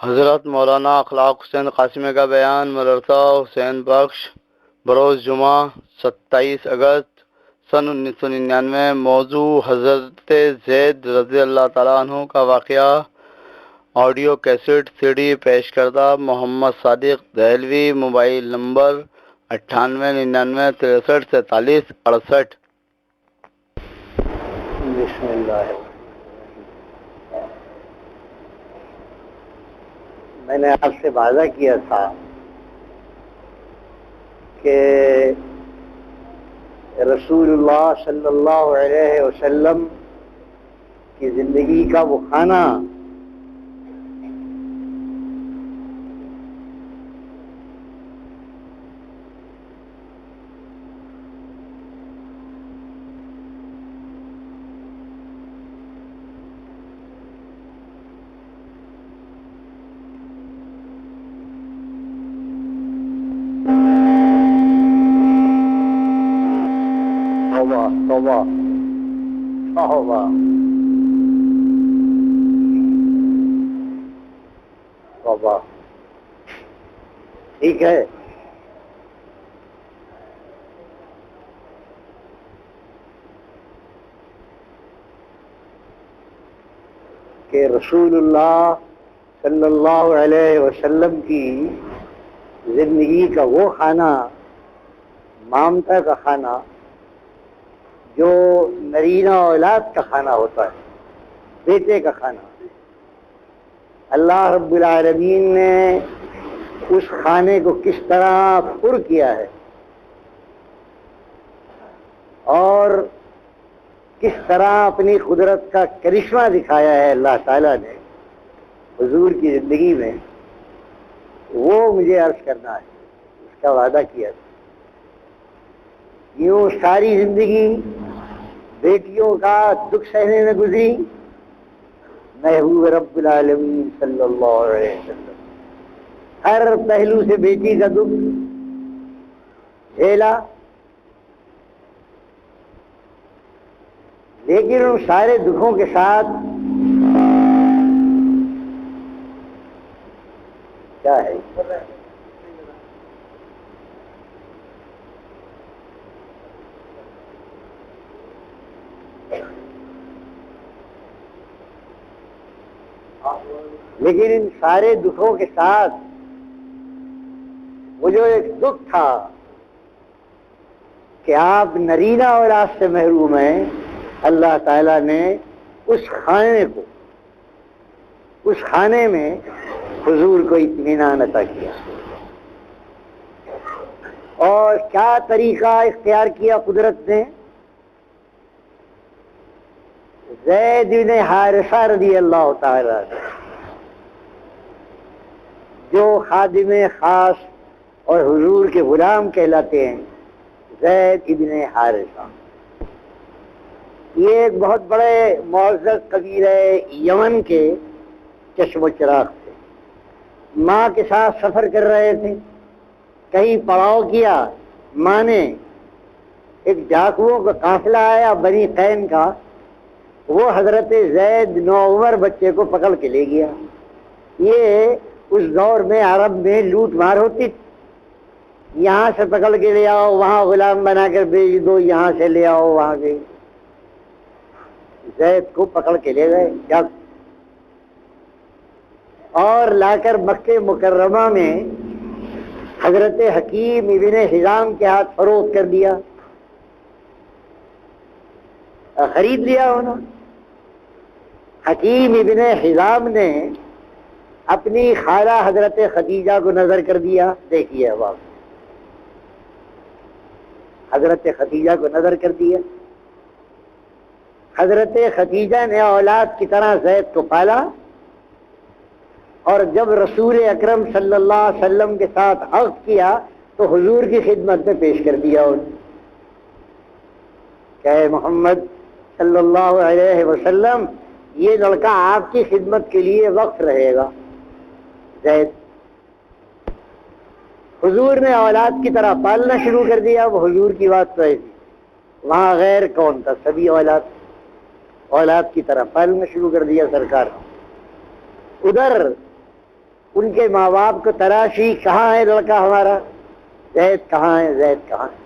حضرت مولانا اخلاق حسین قاسمی کا بیان مدرسہ حسین بخش بروز جمعہ 27 اگست سن 1999۔ موضوع حضرت زید رضی اللہ تعالیٰ عنہ کا واقعہ۔ آڈیو کیسٹ CD پیش کردہ محمد صادق دہلوی۔ Mobile number 9899634768۔ بسم اللہ۔ میں نے آپ سے وعدہ کیا تھا کہ رسول اللہ صلی اللہ علیہ وسلم کی زندگی کا وہ کھانا توبہ توبہ توبہ ٹھیک ہے۔ کہ رسول اللہ صلی اللہ علیہ وسلم کی زندگی کا وہ کھانا، مامتا کا کھانا، جو نرینہ اولاد کا کھانا ہوتا ہے، بیٹے کا کھانا، اللہ رب العالمین نے اس کھانے کو کس طرح پر کیا ہے اور کس طرح اپنی قدرت کا کرشمہ دکھایا ہے اللہ تعالیٰ نے حضور کی زندگی میں، وہ مجھے عرض کرنا ہے۔ اس کا وعدہ کیا تھا۔ یوں ساری زندگی بیٹیوں کا دکھ سہنے میں گزری، محبوب رب العالمین صلی اللہ علیہ وسلم ہر پہلو سے بیٹی کا دکھ جھیلا، لیکن ان سارے دکھوں کے ساتھ کیا ہے، لیکن ان سارے دکھوں کے ساتھ وہ جو ایک دکھ تھا کہ آپ نرینہ اولاد سے محروم ہیں، اللہ تعالیٰ نے اس کھانے میں حضور کو اطمینان عطا کیا۔ اور کیا طریقہ اختیار کیا قدرت نے؟ زید بن حارثہ رضی اللہ تعالیٰ عنہ، جو خادم خاص اور حضور کے غلام کہلاتے ہیں، زید ابن حارثہ، یہ ایک بہت بڑے معزز قبیلہ یمن کے چشم و چراغ تھے۔ ماں کے ساتھ سفر کر رہے تھے، کہیں پڑاؤ کیا، ماں نے ایک ڈاکوؤں کا قافلہ آیا بنی قین کا، وہ حضرت زید نوعمر بچے کو پکڑ کے لے گیا۔ یہ اس دور میں عرب میں لوٹ مار ہوتی تھی، یہاں سے پکڑ کے لے آؤ، وہاں غلام بنا کر بھیج دو، یہاں سے لے آؤ وہاں سے۔ زید کو پکڑ کے لے گئے جب، اور لا کر مکہ مکرمہ میں حضرت حکیم ابن حزام کے ہاتھ فروخت کر دیا، خرید لیا ہونا۔ حکیم ابن حزام نے اپنی خالہ حضرت خدیجہ کو نظر کر دیا، دیکھیے اب آپ، حضرت خدیجہ کو نظر کر دیا۔ حضرت خدیجہ نے اولاد کی طرح زید کو پالا، اور جب رسول اکرم صلی اللہ علیہ وسلم کے ساتھ عقد کیا تو حضور کی خدمت میں پیش کر دیا انہوں، کہ اے محمد صلی اللہ علیہ وسلم، یہ لڑکا آپ کی خدمت کے لیے وقف رہے گا۔ زید حضور نے اولاد کی طرح پالنا شروع کر دیا۔ وہ حضور کی بات تو ایسی، وہاں غیر کون تھا، سبھی اولاد کی طرح پالنا شروع کر دیا سرکار۔ ادھر ان کے ماں باپ کو تراشی، کہاں ہے لڑکا ہمارا زید، کہاں ہے زید، کہاں ہے؟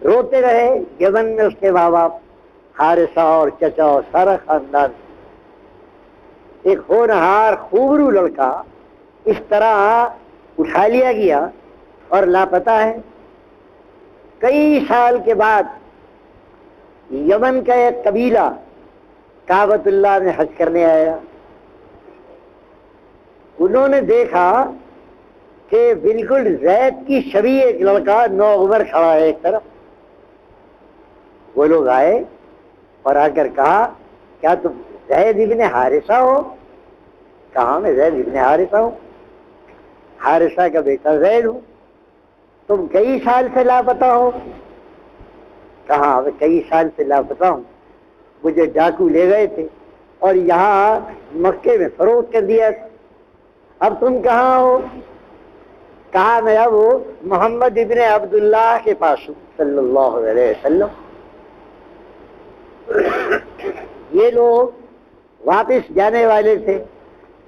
روتے رہے یمن میں اس کے ماں باپ، حارثہ اور چچا اور سارا خاندان۔ ایک ہونہار خوبرو لڑکا اس طرح اٹھا لیا گیا اور لاپتہ ہے۔ کئی سال کے بعد یمن کا ایک قبیلہ کعبۃ اللہ میں حج کرنے آیا۔ انہوں نے دیکھا کہ بالکل زید کی شبیہ ایک لڑکا نوعمر کھڑا ہے ایک طرف۔ وہ لوگ آئے اور آ کر کہا کیا تم زید ابن حارثہ ہو؟ کہا میں زید ابن حارثہ ہوں، حارثہ کا بیٹا زید ہوں۔ تم کئی سال سے لاپتہ ہو؟ کہا میں کئی سال سے لاپتہ ہوں، مجھے ڈاکو لے گئے تھے اور یہاں مکے میں فروخت کر دیا تھا۔ اب تم کہاں ہو؟ کہا میں اب محمد ابن عبداللہ کے پاس ہوں صلی اللہ علیہ وسلم۔ یہ لوگ واپس جانے والے تھے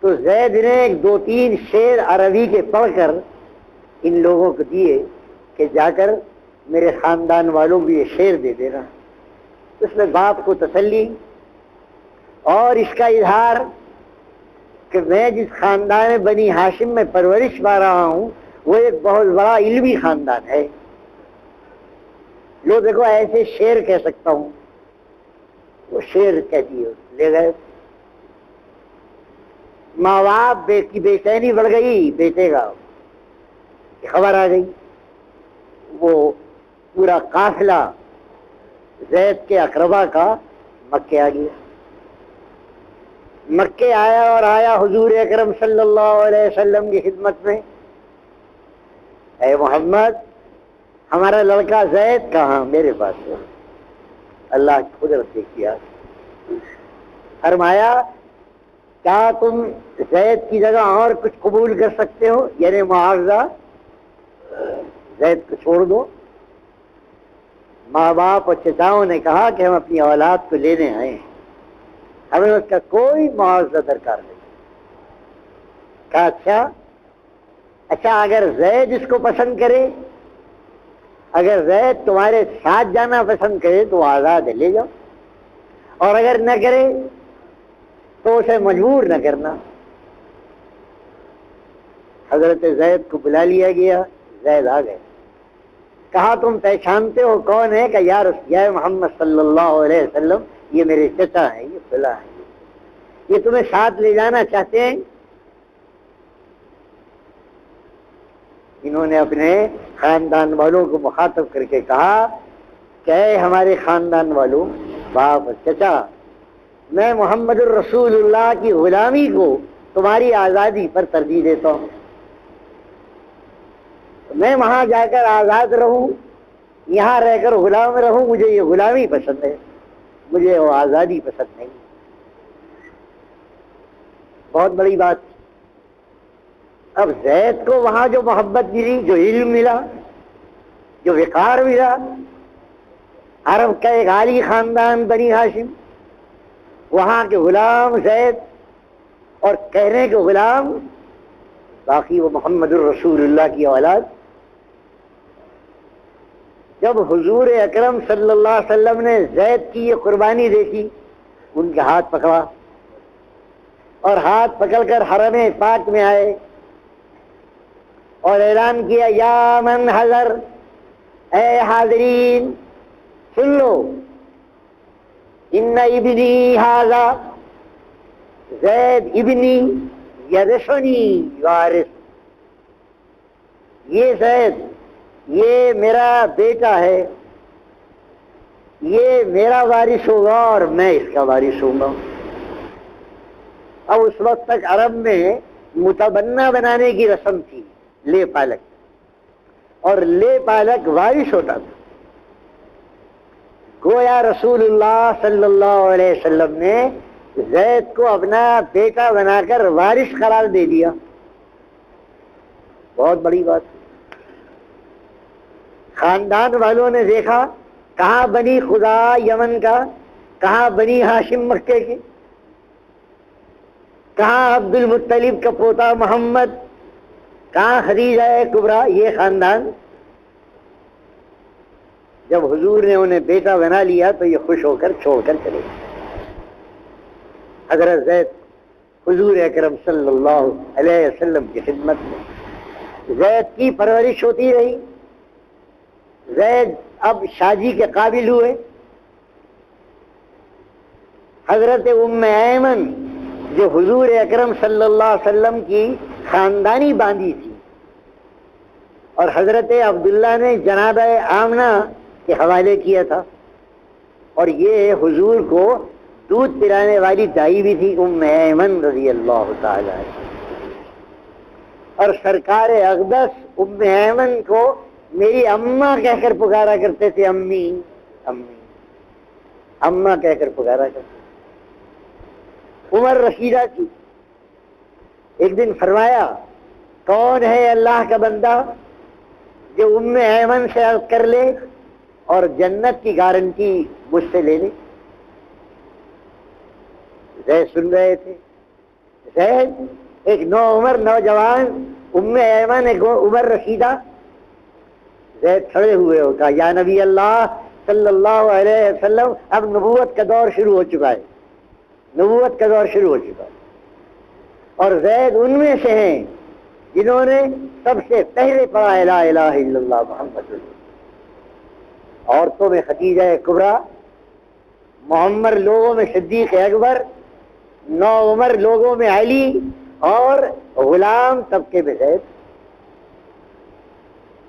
تو زید نے ایک دو تین شعر عربی کے پڑھ کر ان لوگوں کو دیے کہ جا کر میرے خاندان والوں کو یہ شعر دے دینا۔ اس میں باپ کو تسلی اور اس کا اظہار کہ میں جس خاندان بنی ہاشم میں پرورش پا رہا ہوں وہ ایک بہت بڑا علمی خاندان ہے، لو دیکھو ایسے شعر کہہ سکتا ہوں۔ وہ شعر کہہ دیے، لے گئے۔ ماں باپ کی بے چینی بڑھ گئی، بیٹے کا خبر آ گئی۔ وہ پورا قافلہ زید کے اقربا کا مکے آ گیا۔ مکے آیا اور آیا حضور اکرم صلی اللہ علیہ وسلم کی خدمت میں، اے محمد ہمارا لڑکا زید کہاں؟ میرے پاس ہے۔ اللہ کی قدرت دیکھی آپ، فرمایا کیا تم زید کی جگہ اور کچھ قبول کر سکتے ہو؟ یعنی معاوضہ، زید کو چھوڑ دو۔ ماں باپ اور چچاؤں نے کہا کہ ہم اپنی اولاد کو لینے آئے ہیں، ہمیں اس کا کوئی معاوضہ درکار نہیں۔ کہا اچھا اگر زید اس کو پسند کرے، اگر زید تمہارے ساتھ جانا پسند کرے تو آزاد ہے، لے جاؤ، اور اگر نہ کرے تو اسے مجبور نہ کرنا۔ حضرت زید کو بلا لیا گیا، زید آ گئے۔ کہا تم پہچانتے ہو کون ہے؟ کہ یا محمد صلی اللہ علیہ وسلم یہ میرے چچا ہیں، یہ فلاں ہیں، یہ تمہیں ساتھ لے جانا چاہتے ہیں۔ انہوں نے اپنے خاندان والوں کو مخاطب کر کے کہا کہ اے ہمارے خاندان والوں، باپ چچا، میں محمد الرسول اللہ کی غلامی کو تمہاری آزادی پر ترجیح دیتا ہوں۔ میں وہاں جا کر آزاد رہوں، یہاں رہ کر غلام رہوں، مجھے یہ غلامی پسند ہے، مجھے وہ آزادی پسند نہیں۔ بہت بڑی بات۔ اب زید کو وہاں جو محبت ملی، جو علم ملا، جو وقار ملا، عرب کا ایک عالی خاندان بنی ہاشم، وہاں کے غلام زید، اور کہنے کے غلام باقی وہ محمد الرسول اللہ کی اولاد۔ جب حضور اکرم صلی اللہ علیہ وسلم نے زید کی یہ قربانی دیکھی، ان کے ہاتھ پکڑا اور ہاتھ پکڑ کر حرم پاک میں آئے اور اعلان کیا یا من حضر، اے حاضرین سن لو، ان ابنی ھذا، زید ابنی یرثنی وارث، یہ زید یہ میرا بیٹا ہے، یہ میرا وارث ہوگا اور میں اس کا وارث ہوں گا۔ اب اس وقت تک عرب میں متبنہ بنانے کی رسم تھی، لے پالک، اور لے پالک وارث ہوتا تھا۔ گویا رسول اللہ صلی اللہ علیہ وسلم نے زید کو اپنا بیٹا بنا کر وارث قرار دے دیا۔ بہت بڑی بات۔ خاندان والوں نے دیکھا کہاں بنی خدا یمن کا، کہاں بنی ہاشم مکے کے، کہاں عبد المطلب کا پوتا محمد، کہاں خدیجہ کبریٰ، یہ خاندان. جب حضور نے انہیں بیٹا بنا لیا تو یہ خوش ہو کر چھوڑ کر چلے گئے. حضرت زید حضور اکرم صلی اللہ علیہ وسلم کی خدمت میں زید کی پرورش ہوتی رہی. زید اب شادی کے قابل ہوئے. حضرت ام ایمن جو حضور اکرم صلی اللہ علیہ وسلم کی خاندانی باندھی تھی، اور حضرت عبداللہ نے جنابہ آمنہ کے حوالے کیا تھا، اور یہ حضور کو دودھ پلانے والی دائی بھی تھی ام ایمن رضی اللہ تعالی عنہ. اور سرکار اقدس ام ایمن کو میری اماں کہہ کر پکارا کرتے تھے. امی امی اماں کہہ کر پکارا کرتے. عمر رشیدہ کی ایک دن فرمایا، کون ہے اللہ کا بندہ جو ام ایمن سے عرض کر لے اور جنت کی گارنٹی مجھ سے لے لے. زید سن رہے تھے. زید ایک نوعمر نوجوان، ام ایمن ایک عمر رشیدہ. زید کھڑے ہوئے ہو کہا، یا نبی اللہ صلی اللہ علیہ وسلم، اب نبوت کا دور شروع ہو چکا ہے، نبوت کا دور شروع ہو چکا ہے. اور زید ان میں سے ہیں جنہوں نے سب سے پہلے پڑھا لا الہ الا اللہ محمد رسول اللہ. عورتوں میں خدیجہ کبریٰ، معمر لوگوں میں صدیق اکبر، نوعمر لوگوں میں علی، اور غلام طبقے میں زید.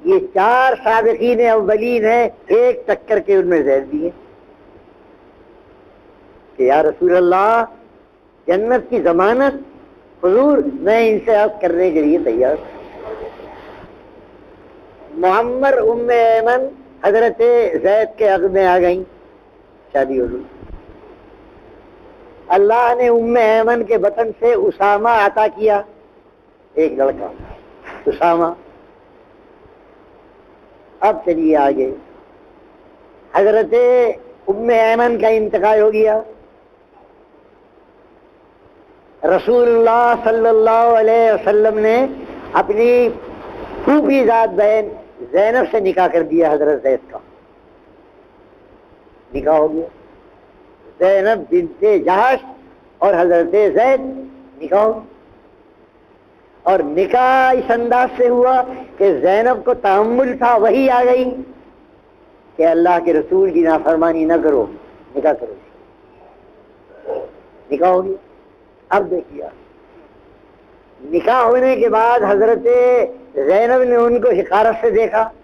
یہ چار سابقین اولین ہیں، ایک ٹکر کے ان میں زید بھی ہے کہ یا رسول اللہ جنت کی ضمانت. حضور میں ان سے عرض کرنے کے لیے تیار. معمر ام ایمن حضرت زید کے عقد میں آ گئیں، شادی ہو گئی. اللہ نے ام ایمن کے بطن سے اسامہ عطا کیا، ایک لڑکا اسامہ. اب چلیے آگے. حضرت ام ایمن کا انتقال ہو گیا. رسول اللہ صلی اللہ علیہ وسلم نے اپنی پھوپھی ذات بہن زینب سے نکاح کر دیا. حضرت زید کا نکاح ہو گیا. زینب بنت جہش اور حضرت زید نکاح ہو گیا. اور نکاح اس انداز سے ہوا کہ زینب کو تحمل تھا، وہی آ گئی کہ اللہ کے رسول کی نافرمانی نہ کرو، نکاح کرو. نکاح ہو گیا. اب دیکھیے، نکاح ہونے کے بعد حضرت زینب نے ان کو حقارت سے دیکھا.